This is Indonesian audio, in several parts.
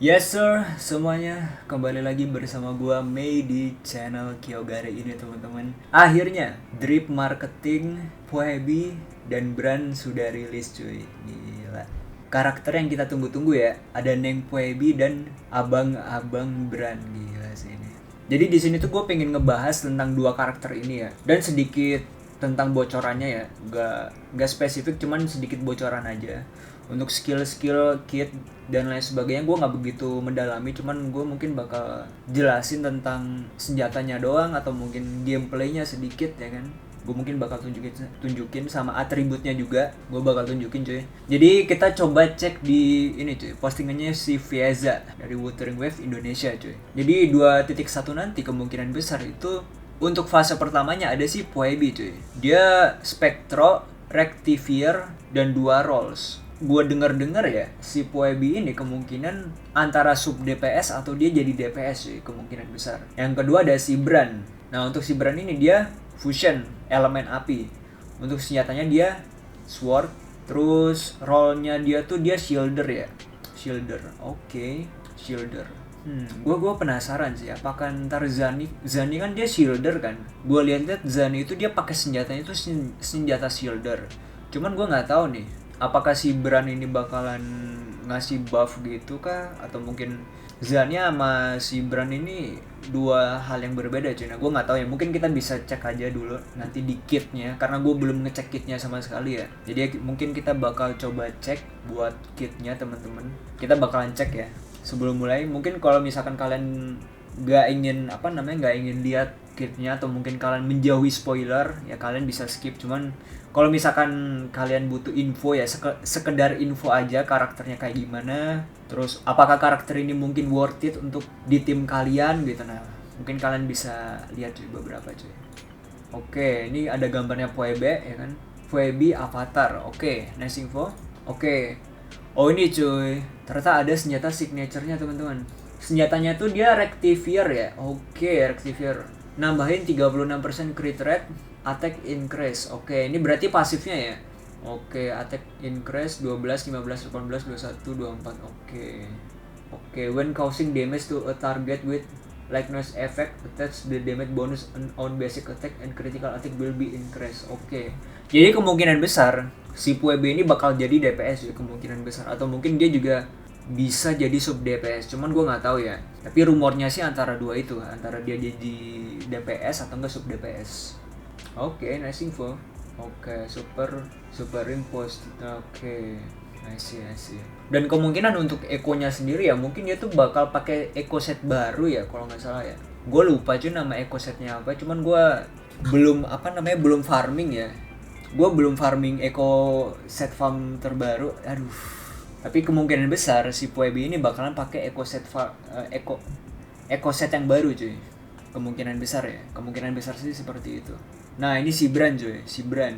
Yes sir, semuanya kembali lagi bersama gua Mei di channel Kyogare ini teman-teman. Akhirnya Drip Marketing, Puebi, dan Brand sudah rilis cuy. Gila. Karakter yang kita tunggu-tunggu ya, ada Neng Puebi dan abang-abang Brand. Gila sih ini. Jadi di sini tuh gue pengen ngebahas tentang dua karakter ini ya, dan sedikit tentang bocorannya ya, nggak spesifik, cuman sedikit bocoran aja untuk skill-skill kit dan lain sebagainya. Gue nggak begitu mendalami, cuman gue mungkin bakal jelasin tentang senjatanya doang atau mungkin gameplaynya sedikit ya kan. Gue mungkin bakal tunjukin sama atributnya juga gue bakal tunjukin cuy. Jadi kita coba cek di ini cuy, postingannya si Fieza dari Wuthering Wave Indonesia cuy. Jadi 2.1 nanti kemungkinan besar itu untuk fase pertamanya ada si Puebi cuy. Dia Spectro, Rectifier, dan 2 rolls. Gue denger-denger ya, si Puebi ini kemungkinan antara sub DPS atau dia jadi DPS cuy, kemungkinan besar. Yang kedua ada si Bran. Nah untuk si Bran ini dia fusion, elemen api. Untuk senjatanya dia sword, terus rollnya dia tuh dia shielder ya. Shielder, oke, shielder. Gue penasaran sih apakah ntar Zani kan dia shielder kan. Gue lihat Zani itu dia pakai senjatanya itu senjata shielder. Cuman gue nggak tahu nih apakah si Bran ini bakalan ngasih buff gitu kah, atau mungkin Zania sama si Bran ini dua hal yang berbeda cuy. Nah gue nggak tahu ya, mungkin kita bisa cek aja dulu nanti di kitnya karena gue belum ngecek kitnya sama sekali ya. Jadi mungkin kita bakal coba cek buat kitnya teman-teman. Kita bakalan cek ya sebelum mulai. Mungkin kalau misalkan kalian nggak ingin lihat kitnya atau mungkin kalian menjauhi spoiler ya, kalian bisa skip. Cuman kalau misalkan kalian butuh info ya, sekedar info aja karakternya kayak gimana, terus apakah karakter ini mungkin worth it untuk di tim kalian gitu. Nah mungkin kalian bisa lihat cuy beberapa cuy. Oke, ini ada gambarnya Puebe ya kan, Puebi avatar. Oke, nice info. Oke, oh ini cuy, ternyata ada senjata signaturenya teman-teman. Senjatanya tuh dia Rectifier ya. Oke, Rectifier. Nambahin 36% crit rate, attack increase. Oke, ini berarti pasifnya ya. Oke, attack increase 12, 15, 18, 21, 24. Oke. Oke, when causing damage to a target with likeness effect, attach the damage bonus on basic attack and critical attack will be increased. Oke. Jadi kemungkinan besar si Puebe ini bakal jadi DPS ya, kemungkinan besar, atau mungkin dia juga bisa jadi sub DPS. Cuman gue nggak tahu ya. Tapi rumornya sih antara dua itu, antara dia jadi DPS atau enggak sub DPS. Oke, nice info. Oke, super impost. Oke. I see. Dan kemungkinan untuk Eco-nya sendiri ya, mungkin dia tuh bakal pakai Eco set baru ya kalau nggak salah ya. Gue lupa aja nama Eco setnya apa, cuman gue belum farming ya. Gue belum farming Eco set farm terbaru. Aduh. Tapi kemungkinan besar si Puebi ini bakalan pakai Eco set yang baru cuy. Kemungkinan besar ya. Kemungkinan besar sih seperti itu. Nah, ini si Bran cuy, si Bran.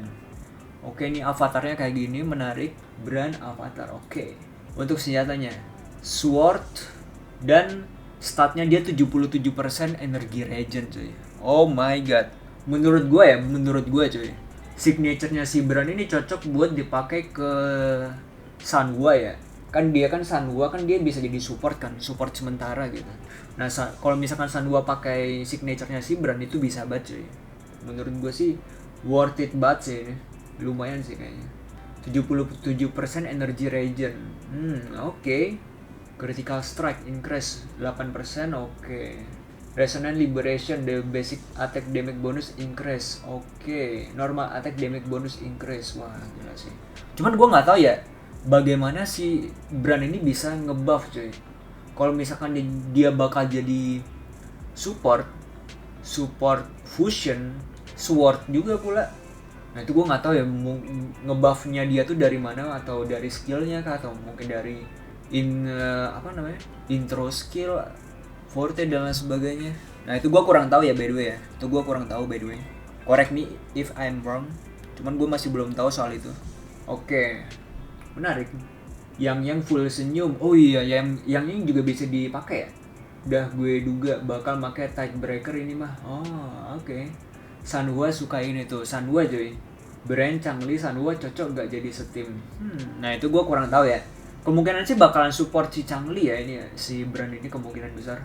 Oke, ini avatarnya kayak gini, menarik. Brand avatar, oke. Untuk senjatanya sword dan statnya dia 77% energi regen cuy. Oh my god. Menurut gue cuy, signaturenya si Bran ini cocok buat dipakai ke Sanhua ya. Kan dia kan Sanhua kan dia bisa jadi support kan, support sementara gitu. Nah, kalau misalkan Sanhua pakai signaturenya si Bran itu bisa banget cuy. Menurut gue sih worth it banget sih ini. Lumayan sih kayaknya. 77% energy regen. Oke. Critical strike increase 8%. Oke. Resonant liberation, the basic attack damage bonus increase. Oke. Normal attack damage bonus increase. Wah, gila sih. Cuman gue nggak tahu ya bagaimana si Bran ini bisa ngebuff cuy. Kalau misalkan dia bakal jadi support fusion, sword juga pula. Nah itu gue nggak tahu ya ngebuffnya dia tuh dari mana, atau dari skillnya kah, atau mungkin dari intro skill, forte dan lain sebagainya. Nah itu gue kurang tahu ya by the way ya. Correct me if I'm wrong. Cuman gue masih belum tahu soal itu. Oke. Menarik. Yang full senyum. Oh iya, yang ini juga bisa dipakai ya. Udah gue duga bakal pakai Tidebreaker ini mah. Oh, oke. Sanhua suka ini tuh. Sanhua cuy. Brand Changli Sanhua cocok gak jadi setim? Nah itu gue kurang tahu ya. Kemungkinan sih bakalan support si Changli ya ini ya, si brand ini kemungkinan besar.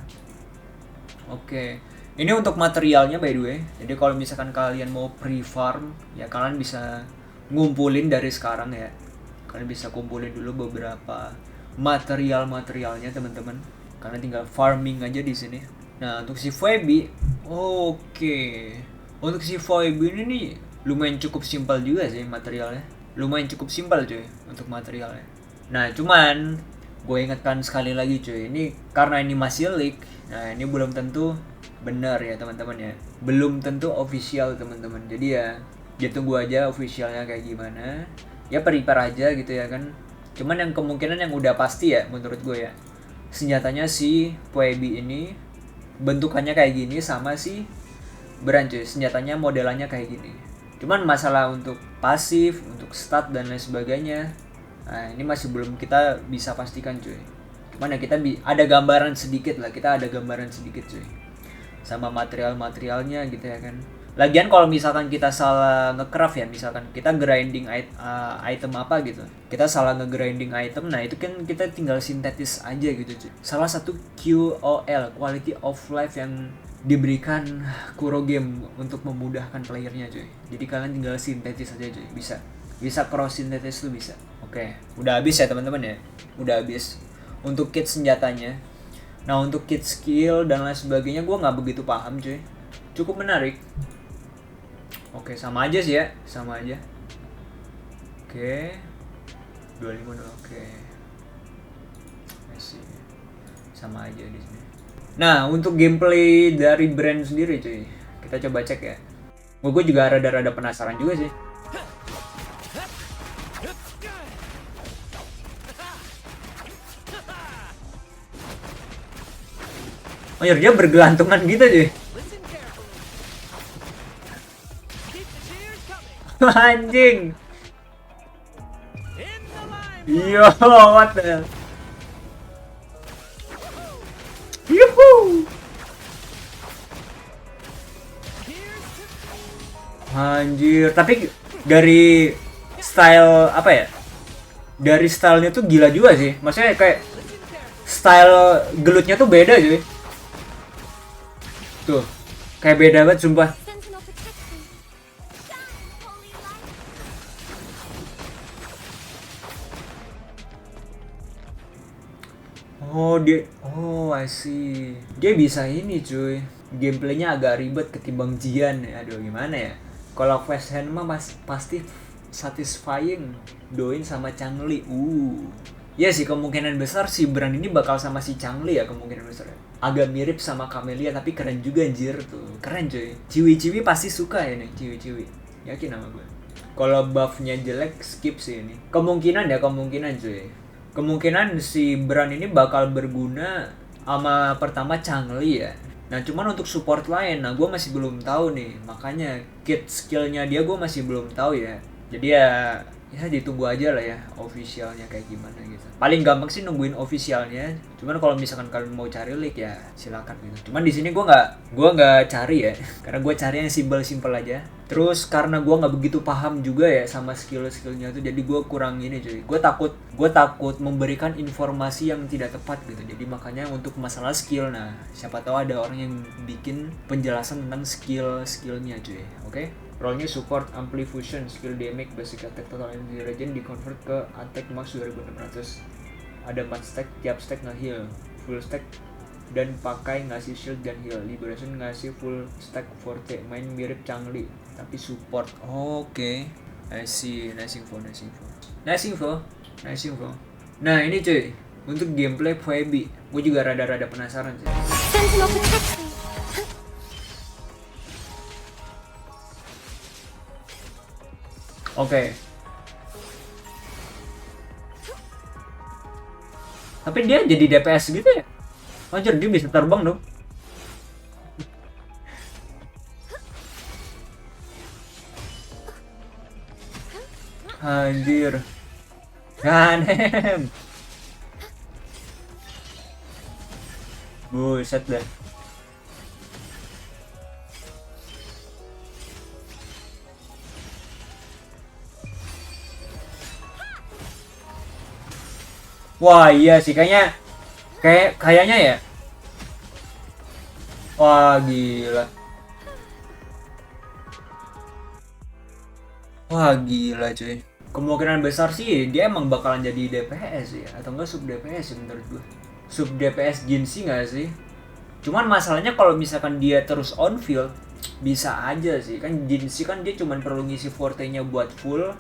Oke. Ini untuk materialnya by the way. Jadi kalau misalkan kalian mau pre-farm ya kalian bisa ngumpulin dari sekarang ya. Kalian bisa kumpulin dulu beberapa materialnya teman-teman. Kalian tinggal farming aja di sini. Nah, untuk si Phoebe, oke. Untuk si Phoebe ini nih lumayan cukup simpel juga sih materialnya. Lumayan cukup simpel cuy untuk materialnya. Nah, cuman gue ingatkan sekali lagi cuy, ini karena ini masih leak. Nah, ini belum tentu benar ya teman-teman ya. Belum tentu official teman-teman. Jadi ya tunggu aja officialnya kayak gimana. Ya prepare aja gitu ya kan. Cuman yang kemungkinan yang udah pasti ya menurut gue ya. Senjatanya si Phoebe ini bentukannya kayak gini sama si Bran cuy. Senjatanya modelannya kayak gini. Cuman masalah untuk pasif, untuk stat dan lain sebagainya, nah ini masih belum kita bisa pastikan cuy. Cuman ya kita ada gambaran sedikit lah, kita ada gambaran sedikit cuy. Sama materialnya gitu ya kan. Lagian kalau misalkan kita salah nge-craft ya, misalkan kita grinding item apa gitu, kita salah nge-grinding item, nah itu kan kita tinggal sintetis aja gitu cuy. Salah satu QOL, quality of life yang diberikan Kuro Game untuk memudahkan playernya cuy. Jadi kalian tinggal sintetis aja cuy, bisa cross sintetis tuh bisa. Oke, udah habis ya teman-teman ya, udah habis untuk kit senjatanya. Nah untuk kit skill dan lain sebagainya gue nggak begitu paham cuy, cukup menarik. Oke, sama aja sih ya, sama aja. Oke, 25 dulu. Oke, masih sama aja di sini. Nah, untuk gameplay dari brand sendiri cuy, kita coba cek ya. Gue juga rada-rada penasaran juga sih. Oh ya, dia bergelantungan gitu cuy. Anjing. Yo, what the hell? Yuhu. Anjir, tapi dari style apa ya? Dari stylenya tuh gila juga sih. Maksudnya kayak style gelutnya tuh beda cuy. Tuh, kayak beda banget sumpah. Oh I see. Dia bisa ini cuy. Gameplaynya agak ribet ketimbang Jian. Aduh gimana ya? Kalau Quest Hand mah pasti satisfying. Doin sama Changli. Ya sih kemungkinan besar si Bran ini bakal sama si Changli ya kemungkinan besar ya. Agak mirip sama Camellia tapi keren juga anjir tuh. Keren cuy. Ciwi-ciwi pasti suka ya nih ciwi-ciwi. Yakin sama gue. Kalau buffnya jelek skip sih ini. Kemungkinan cuy. Kemungkinan si Bran ini bakal berguna sama pertama Changli ya. Nah cuman untuk support lain, nah gue masih belum tahu nih. Makanya kit skillnya dia gue masih belum tahu ya. Jadi ya ditunggu aja lah ya officialnya kayak gimana gitu. Paling gampang sih nungguin officialnya. Cuman kalau misalkan kalian mau cari leak ya silakan gitu. Cuman di sini gue nggak cari ya, karena gue cari yang simple aja. Terus karena gue nggak begitu paham juga ya sama skillnya tuh, jadi gue kurang ini cuy. Gue takut memberikan informasi yang tidak tepat gitu. Jadi makanya untuk masalah skill, nah siapa tahu ada orang yang bikin penjelasan tentang skillnya cuy. Oke? Role-nya support, ampli fusion, skill damage, basic attack, total energy regen di convert ke attack max 2600. Ada 4 stack, tiap stack nge-heal, full stack dan pakai ngasih shield dan heal. Liberation ngasih full stack forte, main mirip Changli tapi support. Oke. I see, nice info. Nah ini cuy, untuk gameplay Phoebe, gue juga rada-rada penasaran sih. Oke. Tapi dia jadi DPS gitu ya? Anjir, dia bisa terbang dong. Anjir. Ganem. Buset dah. Wah iya sih kayaknya ya. Wah gila. Wah gila cuy. Kemungkinan besar sih dia emang bakalan jadi DPS ya, atau enggak sub DPS ya menurut gue. Sub DPS Jinxie nggak sih? Cuman masalahnya kalau misalkan dia terus on field bisa aja sih, kan Jinxie kan dia cuman perlu ngisi forte-nya buat full.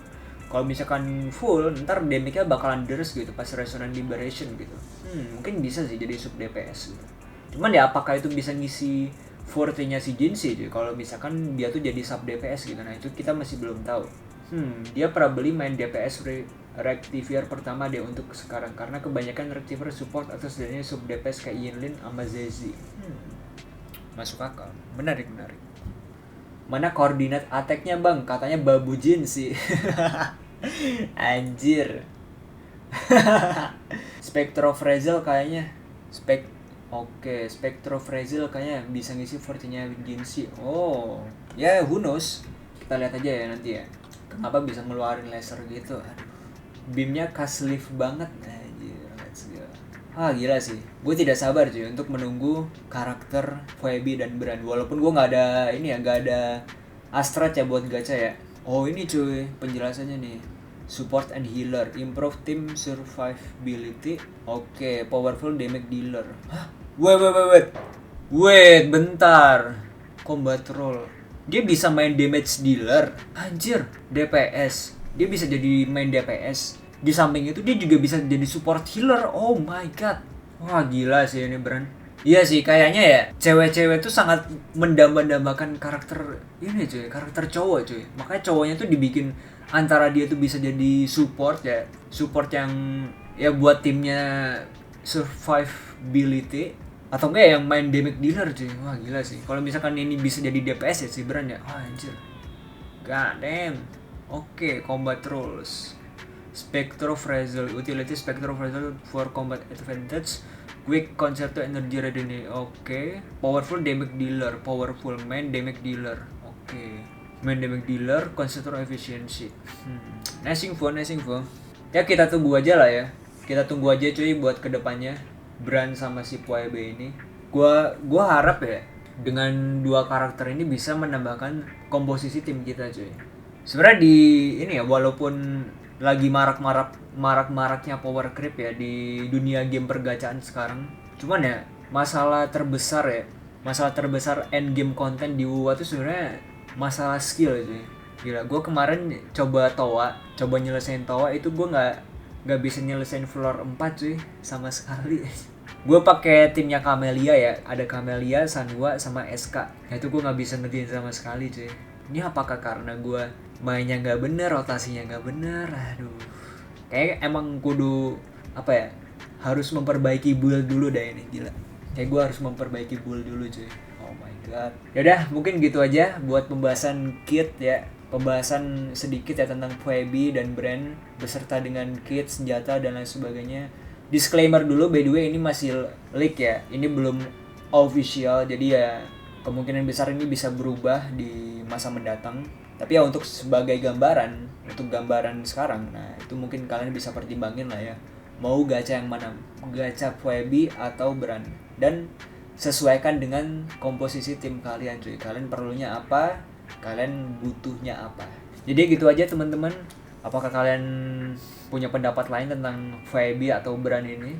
Kalau misalkan full ntar damage-nya bakalan deres gitu pas Resonant Liberation gitu. Mungkin bisa sih jadi sub DPS gitu. Cuman ya apakah itu bisa ngisi forte-nya si Jinxie cuy kalau misalkan dia tuh jadi sub DPS gitu. Nah itu kita masih belum tahu. Dia probably main DPS Rectivier pertama deh untuk sekarang, karena kebanyakan Rectivier support atau setidaknya sub DPS kayak Yinlin sama Zezi. Masuk akal. Menarik. Mana koordinat attack-nya bang? Katanya Babu Jin sih. Anjir. Spectrofrazzle kayaknya. Spectrofrazzle kayaknya bisa ngisi forte-nya Jinxie. Oh, ya who knows. Kita lihat aja ya nanti ya. Kenapa bisa ngeluarin laser gitu? Aduh. Beamnya kaslift banget. Anjir, let's go. Gila sih. Gue tidak sabar cuy untuk menunggu karakter Phoebe dan Bran. Walaupun gue nggak ada Astrat ya buat gacha ya. Oh ini cuy penjelasannya nih. Support and healer, improve team survivability. Oke, powerful damage dealer. Wait, bentar. Combat role. Dia bisa main damage dealer. Anjir, DPS. Dia bisa jadi main DPS. Di samping itu dia juga bisa jadi support healer. Oh my god. Wah gila sih ini Bran. Iya sih kayaknya ya cewek-cewek tuh sangat mendambakan karakter ini cuy, karakter cowok cuy. Makanya cowoknya tuh dibikin antara dia tuh bisa jadi support ya, support yang ya buat timnya survivability, atau enggak yang main damage dealer cuy. Wah gila sih. Kalau misalkan ini bisa jadi DPS ya si Bran ya. Anjir. God damn. Oke, combat rules. Spectrofrazzle, utility Spectrofrazzle for combat advantage. Quick concerto energy ready. Oke. Powerful damage dealer, powerful main damage dealer. Oke. Main damage dealer, concerto efficiency. Nice info. Ya kita tunggu aja lah ya. Kita tunggu aja cuy buat kedepannya Bran sama si Phoebe ini. Gua harap ya dengan dua karakter ini bisa menambahkan komposisi tim kita cuy. Sebenarnya di ini ya walaupun lagi marak-maraknya power creep ya di dunia game pergacaan sekarang. Cuman ya masalah terbesar end game konten di WoW tuh sebenarnya masalah skill cuy. Gila, gue kemarin coba nyelesain Towa itu gue nggak bisa nyelesain floor 4 cuy sama sekali. Gue pakai timnya Camellia ya, ada Camellia, Sanwa sama SK. Nah, itu gue nggak bisa ngertiin sama sekali cuy. Ini apakah karena gue mainnya nggak bener, rotasinya nggak bener? Aduh, kayak emang kudu apa ya, harus memperbaiki build dulu dah ini, gila. Kayak gue harus memperbaiki build dulu cuy. Oh my god. Yaudah, mungkin gitu aja buat pembahasan kit ya. Pembahasan sedikit ya tentang Phoebe dan Bran beserta dengan kit, senjata dan lain sebagainya. Disclaimer dulu, by the way ini masih leak ya. Ini belum official, jadi ya kemungkinan besar ini bisa berubah di masa mendatang. Tapi ya untuk sebagai gambaran, untuk gambaran sekarang, nah itu mungkin kalian bisa pertimbangin lah ya. Mau gacha yang mana? Gacha Phoebe atau Bran? Dan sesuaikan dengan komposisi tim kalian cuy. Kalian perlunya apa? Kalian butuhnya apa? Jadi gitu aja teman-teman. Apakah kalian punya pendapat lain tentang Phoebe atau Bran ini?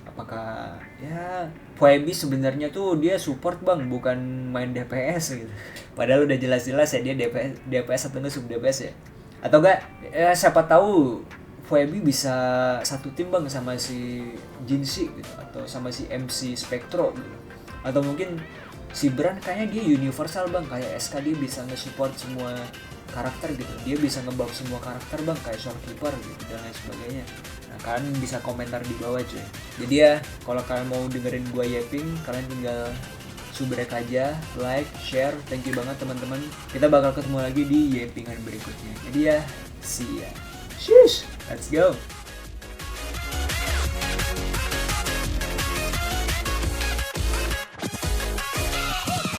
Apakah ya Phoebe sebenarnya tuh dia support bang, bukan main DPS gitu. Padahal udah jelas-jelas ya dia DPS atau enggak sub DPS ya. Atau enggak ya siapa tahu Phoebe bisa satu tim bang sama si Jinxie gitu, atau sama si MC Spectro gitu. Atau mungkin si Bran kayaknya dia universal bang, kayak SK dia bisa nge-support semua karakter gitu. Dia bisa nge-buff semua karakter bang, kayak Shopkeeper gitu dan lain sebagainya. Nah kalian bisa komentar di bawah cuy. Jadi ya kalau kalian mau dengerin gua yapping, kalian tinggal subrek aja, like, share. Thank you banget teman-teman. Kita bakal ketemu lagi di yappingan berikutnya. Jadi ya, see ya. Shush, let's go.